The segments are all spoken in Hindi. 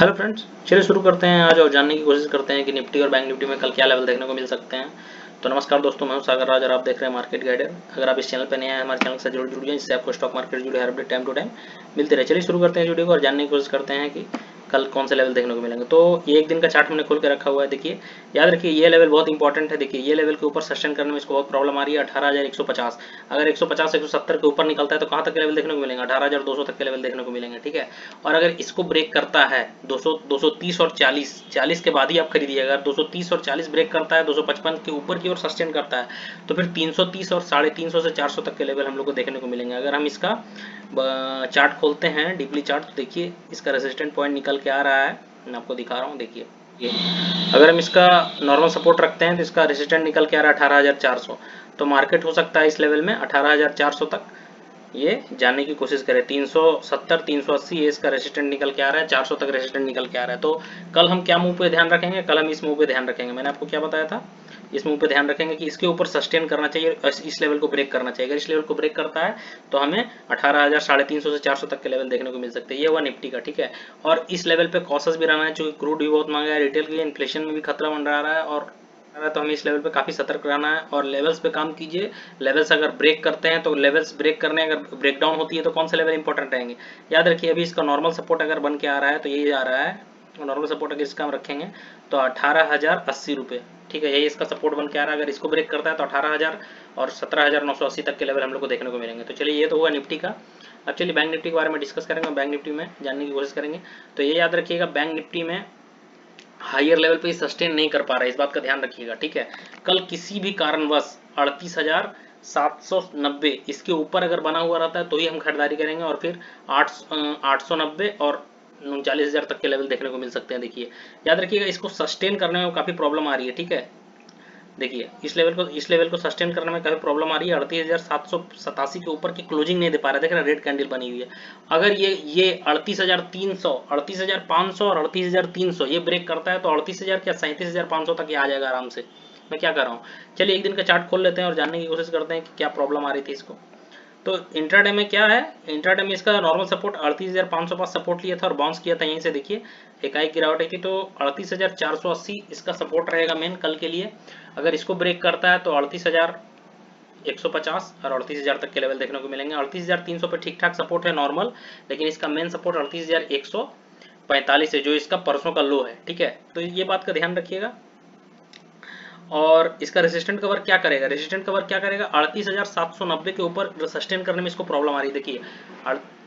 हेलो फ्रेंड्स, चलिए शुरू करते हैं आज और जानने की कोशिश करते हैं कि निफ्टी और बैंक निफ्टी में कल क्या लेवल देखने को मिल सकते हैं। तो नमस्कार दोस्तों, मैं हूं सागर राज और आप देख रहे हैं मार्केट गाइडर। अगर आप इस चैनल पर नए हैं, हमारे चैनल से जरूर जुड़ जाएं, जिससे आपको स्टॉक मार्केट जुड़े हर अपडेट टाइम टू टाइम मिलते रहे। चलिए शुरू करते हैं वीडियो को और जानने की कोशिश करते हैं कि कल कौन से लेवल देखने को मिलेंगे। तो ये एक दिन का चार्ट हमने खोल के रखा हुआ है। देखिए, याद रखिए ये लेवल बहुत इंपॉर्टेंट है। देखिए ये लेवल के ऊपर सस्टेन करने में इसको बहुत प्रॉब्लम आ रही है। 18,150, अगर 150 170 के ऊपर निकलता है तो कहाँ तक के लेवल देखने को मिलेंगे? 18,200 तक के लेवल देखने को मिलेंगे। ठीक है, और अगर इसको ब्रेक करता है 200 230 और 40 के बाद ही आप खरीदिए। अगर 230 और 40 ब्रेक करता है, 255 के ऊपर की ओर सस्टेन करता है, तो फिर 330 और 350 से 400 तक के लेवल हम लोग को देखने को मिलेंगे। अगर हम इसका चार्ट खोलते हैं, डीपली चार्ट, तो देखिए इसका रेजिस्टेंट पॉइंट निकल के आ रहा है। मैं आपको दिखा रहा हूँ। देखिए ये, अगर हम इसका नॉर्मल सपोर्ट रखते हैं तो इसका रेजिस्टेंट निकल के आ रहा है 18,400। तो मार्केट हो सकता है इस लेवल में 18,400 तक ये जानने की कोशिश करें। 370 380 ये इसका रेजिस्टेंट निकल के आ रहा है, 400 तक रेजिस्टेंट निकल के आ रहा है। तो कल हम क्या मूव पे ध्यान रखेंगे? कल हम इस मूव पे ध्यान रखेंगे। मैंने आपको क्या बताया था? इस मूव पे ध्यान रखेंगे कि इसके ऊपर सस्टेन करना चाहिए, इस लेवल को ब्रेक करना चाहिए। अगर इस लेवल को ब्रेक करता है तो हमें 18,350 से 400 तक के लेवल देखने को मिल सकते हैं। ये हुआ निफ्टी का। ठीक है, और इस लेवल पे कॉशस भी रहना है, क्योंकि क्रूड भी बहुत महंगा है, रिटेल की इन्फ्लेशन में भी खतरा मंडरा रहा है, और तो हमें इस लेवल पे काफ़ी सतर्क रहना है और लेवल्स पे काम कीजिए। लेवल्स अगर ब्रेक करते हैं तो लेवल्स ब्रेक करने, अगर ब्रेक डाउन होती है तो कौन से लेवल इंपॉर्टेंट रहेंगे? याद रखिए, अभी इसका नॉर्मल सपोर्ट अगर बन के आ रहा है तो यही आ रहा है। नॉर्मल सपोर्ट अगर इसका हम रखेंगे तो 18,080 रुपये। ठीक है, यही इसका सपोर्ट बन के आ रहा है। अगर इसको ब्रेक करता है तो 18,000 और 17,980 तक के लेवल हम लोग को देखने को मिलेंगे। तो चलिए, ये तो हुआ निफ्टी का। अब चलिए बैंक निफ्टी के बारे में डिस्कस करेंगे, बैंक निफ्टी में जानने की कोशिश करेंगे। तो ये याद रखिएगा, बैंक निफ्टी में हायर लेवल पे सस्टेन नहीं कर पा रहा है, इस बात का ध्यान रखिएगा। ठीक है, कल किसी भी कारणवश 38,790 इसके ऊपर अगर बना हुआ रहता है तो ही हम खरीदारी करेंगे, और फिर 890 और 39,000 तक के लेवल देखने को मिल सकते हैं। देखिए याद रखिएगा, इसको सस्टेन करने में काफ़ी प्रॉब्लम आ रही है। ठीक है, देखिए इस लेवल को सस्टेन करने में काफी प्रॉब्लम आ रही है। 38,787 के ऊपर की क्लोजिंग नहीं दे पा रहा है। देख रहे हैं, रेड कैंडल बनी हुई है। अगर ये 38,300, 38,500 और 38,300 ये ब्रेक करता है तो 38,000 क्या 37,500 तक ये आ जाएगा आराम से। मैं क्या कर रहा हूँ? चलिए एक दिन का चार्ट खोल लेते हैं और जानने की कोशिश करते हैं कि क्या प्रॉब्लम आ रही थी इसको। तो इंट्राडे में क्या है? इंट्राडे में इसका नॉर्मल सपोर्ट 38,500 पास सपोर्ट लिया था और बाउंस किया था यहीं से। देखिए एकाएक गिरावट आई थी, तो 38,480 इसका सपोर्ट रहेगा मेन कल के लिए। अगर इसको ब्रेक करता है तो 38,150 और 38,000 तक के लेवल देखने को मिलेंगे। 38,300 पे ठीक ठाक सपोर्ट है नॉर्मल, लेकिन इसका मेन सपोर्ट 38,145 है, जो इसका परसों का लो है। ठीक है, तो ये बात का ध्यान रखिएगा। और इसका रेजिस्टेंट कवर क्या करेगा? रेजिस्टेंट कवर क्या करेगा? 38,790 के ऊपर सस्टेन करने में इसको प्रॉब्लम आ रही है। देखिए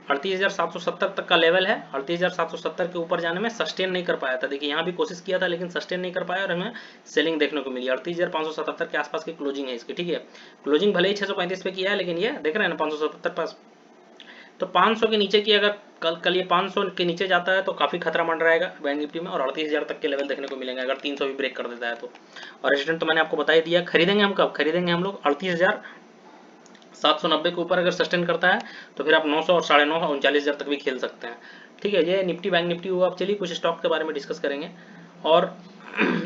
38,770 तक का लेवल है, 38,770 के ऊपर जाने में सस्टेन नहीं कर पाया था। देखिए यहाँ भी कोशिश किया था लेकिन सस्टेन नहीं कर पाया और हमें सेलिंग देखने को मिली। 38,577 के आसपास की क्लोजिंग है इसकी। ठीक है, क्लोजिंग भले ही 635 पे किया है, लेकिन ये देख रहे हैं ना 577 पास। तो 500 के नीचे की अगर कल ये 500 के नीचे जाता है तो काफ़ी खतरा मंड रहेगा बैंक निफ्टी में, और 38,000 तक के लेवल देखने को मिलेंगे अगर 300 भी ब्रेक कर देता है तो। और रेजिस्टेंट तो मैंने आपको बता ही दिया। खरीदेंगे हम कब? खरीदेंगे हम लोग 38,790 के ऊपर अगर सस्टेन करता है तो फिर आप 900 और 950 39,000 तक भी खेल सकते हैं। ठीक है, ये निफ्टी बैंक निफ्टी हुआ। अब चलिए कुछ स्टॉक के बारे में डिस्कस करेंगे और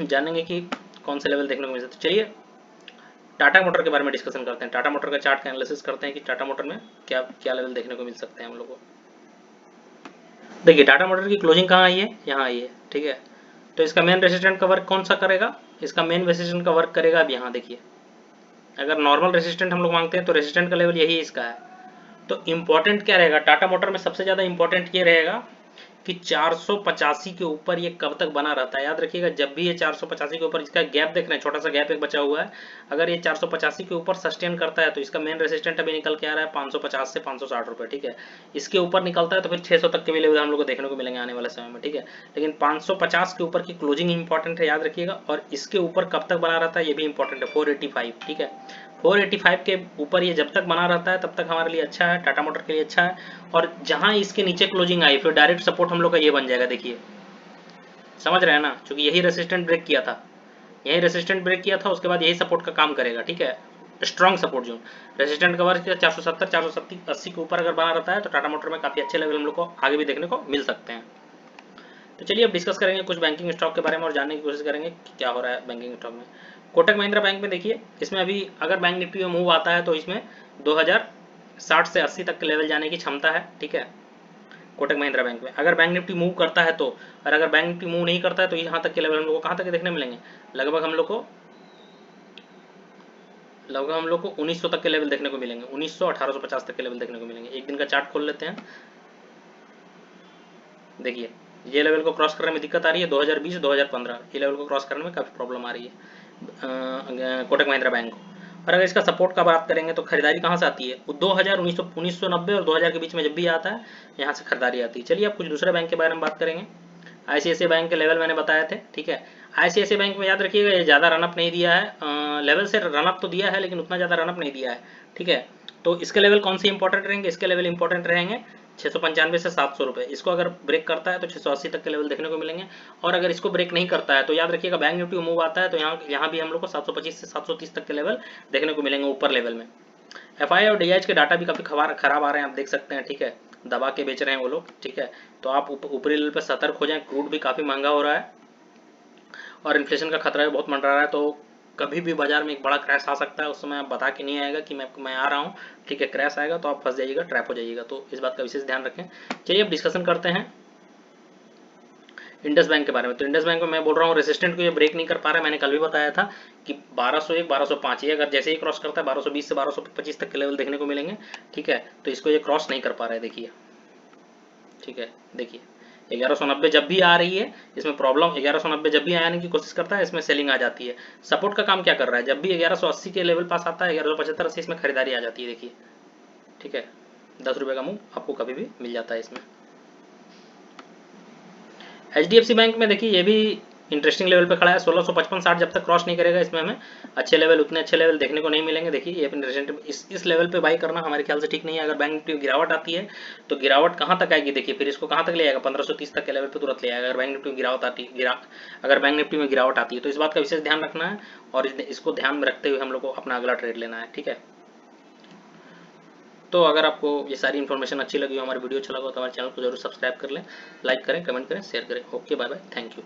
जानेंगे कि कौन से लेवल देखने को मिल सकते। चलिए टाटा मोटर के बारे में डिस्कशन करते हैं। टाटा मोटर का चार्ट का एनालिसिस करते हैं कि टाटा मोटर में क्या क्या लेवल देखने को मिल सकते हैं हम लोग को। देखिए टाटा मोटर की क्लोजिंग कहाँ आई है? यहाँ आई है। ठीक है, तो इसका मेन रेजिस्टेंट का वर्क कौन सा करेगा? इसका मेन रेजिस्टेंट का वर्क करेगा अब यहाँ देखिए। अगर नॉर्मल रेजिस्टेंट हम लोग मांगते हैं तो रेजिस्टेंट का लेवल यही इसका है। तो इंपॉर्टेंट क्या रहेगा टाटा मोटर में? सबसे ज़्यादा इंपॉर्टेंट ये रहेगा कि 485 के ऊपर ये कब तक बना रहता है। याद रखिएगा, जब भी ये 485 के ऊपर, इसका गैप देख रहे हैं, छोटा सा गैप एक बचा हुआ है, अगर ये 485 के ऊपर सस्टेन करता है तो इसका मेन रेजिस्टेंट अभी निकल के आ रहा है 550 से 560 रुपये। ठीक है, इसके ऊपर निकलता है तो फिर 600 तक के भी लेवल हम लोग को देखने को मिलेंगे आने वाले समय में। ठीक है, लेकिन 550 के ऊपर की क्लोजिंग इंपॉर्टेंट है, याद रखिएगा। और इसके ऊपर कब तक बना रहता है ये भी इंपॉर्टेंट है, 485। ठीक है, 485 के ऊपर ये जब तक बना रहता है तब तक हमारे लिए अच्छा है, टाटा मोटर के लिए अच्छा है। और जहां इसके नीचे क्लोजिंग आई फिर डायरेक्ट सपोर्ट हम लोग का ये बन जाएगा। देखिए समझ रहे हैं ना, क्योंकि यही रेसिस्टेंट ब्रेक किया था, यही रेसिस्टेंट ब्रेक किया था, उसके बाद यही सपोर्ट का काम करेगा। ठीक है, strong support zone resistant cover 470 480 के ऊपर अगर बना रहता है तो टाटा मोटर में काफी अच्छे लेवल हम लोग को आगे भी देखने को मिल सकते हैं। तो चलिए अब डिस्कस करेंगे कुछ बैंकिंग स्टॉक के बारे में और जानने की कोशिश करेंगे कि क्या हो रहा है बैंकिंग स्टॉक में। कोटक महिंद्रा बैंक में देखिए, इसमें अभी अगर बैंक निफ्टी में मूव आता है तो इसमें 2060 से 80 तक के लेवल जाने की क्षमता है। ठीक है, कोटक महिंद्रा बैंक में। अगर बैंक निफ्टी मूव करता है तो, और अगर बैंक निफ्टी मूव नहीं करता है तो यहाँ तक के लेवल हम लोग को कहाँ तक के देखने मिलेंगे, लगभग हम लोग को 1900 तक के लेवल देखने को मिलेंगे, 1900 1850 तक के लेवल देखने को मिलेंगे। एक दिन का चार्ट खोल लेते हैं, देखिए ये लेवल को क्रॉस करने में दिक्कत आ रही है 2020 2015, ये लेवल को क्रॉस करने में काफ़ी प्रॉब्लम आ रही है कोटक महिंद्रा बैंक को। और अगर इसका सपोर्ट का बात करेंगे तो खरीदारी कहाँ से आती है, 2000 1990 और 2000 के बीच में जब भी आता है यहाँ से खरीदारी आती है। चलिए अब कुछ दूसरे बैंक के बारे में बात करेंगे। ICICI बैंक के लेवल मैंने बताए थे, ठीक है। ICICI बैंक में याद रखिएगा ये ज़्यादा रनअप नहीं दिया है, लेवल से रनअप तो दिया है लेकिन उतना ज़्यादा रनअप नहीं दिया है, ठीक है। तो इसके लेवल कौन से इंपॉर्टेंट रहेंगे, इसके लेवल इंपॉर्टेंट रहेंगे 695 से 700 रुपये। इसको अगर ब्रेक करता है तो 680 तक के लेवल देखने को मिलेंगे। और अगर इसको ब्रेक नहीं करता है तो याद रखिएगा बैंक निफ्टी मूव आता है तो यहाँ भी हम लोग को 725 से 730 तक के लेवल देखने को मिलेंगे ऊपर लेवल में। FI और DIH के डाटा भी काफ़ी खराब आ रहे हैं, आप देख सकते हैं, ठीक है। दबा के बेच रहे हैं वो लोग, ठीक है। तो आप ऊपरी लेवल पर सतर्क हो जाएं। क्रूड भी काफ़ी महंगा हो रहा है और इन्फ्लेशन का खतरा भी बहुत मंडरा रहा है, तो कभी भी बाजार में एक बड़ा क्रैश आ सकता है। उस समय आप बता के नहीं आएगा कि मैं आ रहा हूँ, ठीक है। क्रैश आएगा तो आप फंस जाइएगा, ट्रैप हो जाइएगा, तो इस बात का विशेष ध्यान रखें। चलिए अब डिस्कशन करते हैं इंडस बैंक के बारे में। तो इंडस बैंक में मैं बोल रहा हूँ रेसिस्टेंट को ये ब्रेक नहीं कर पा रहा है। मैंने कल भी बताया था कि 1201 1205 ये अगर जैसे ही क्रॉस करता है 1220 से 1225 तक के लेवल देखने को मिलेंगे, ठीक है। तो इसको ये क्रॉस नहीं कर पा रहा है, देखिए, ठीक है। देखिए 1190 जब भी आ रही है इसमें प्रॉब्लम, 1190 जब भी आने की कोशिश करता है इसमें सेलिंग आ जाती है। सपोर्ट का काम क्या कर रहा है, जब भी 1180 के लेवल पास आता है 1175 से इसमें खरीदारी आ जाती है, देखिए, ठीक है। 10 रुपये का मूव आपको कभी भी मिल जाता है इसमें। HDFC बैंक में देखिए ये भी इंटरेस्टिंग लेवल पे खड़ा है, 1655-60 जब तक क्रॉस नहीं करेगा इसमें हमें उतने अच्छे लेवल देखने को नहीं मिलेंगे। देखिए ये इंटरेस्टिंग, इस लेवल पे बाई करना हमारे ख्याल से ठीक नहीं है। अगर बैंक निफ्टी गिरावट आती है तो गिरावट कहाँ तक आएगी, देखिए फिर इसको कहाँ तक ले आएगा, 1530 तक के लेवल पे तुरंत ले आएगा। अगर बैंक निफ्टी में गिरावट आती है तो इस बात का विशेष ध्यान रखना है और इसको ध्यान में रखते हुए हम लोग को अपना अगला ट्रेड लेना है, ठीक है। तो अगर आपको ये सारी इन्फॉर्मेशन अच्छी लगी हो, हमारी वीडियो अच्छा लगा तो हमारे चैनल को जरूर सब्सक्राइब कर लें, लाइक करें, कमेंट करें, शेयर करें। Okay, bye bye, thank you.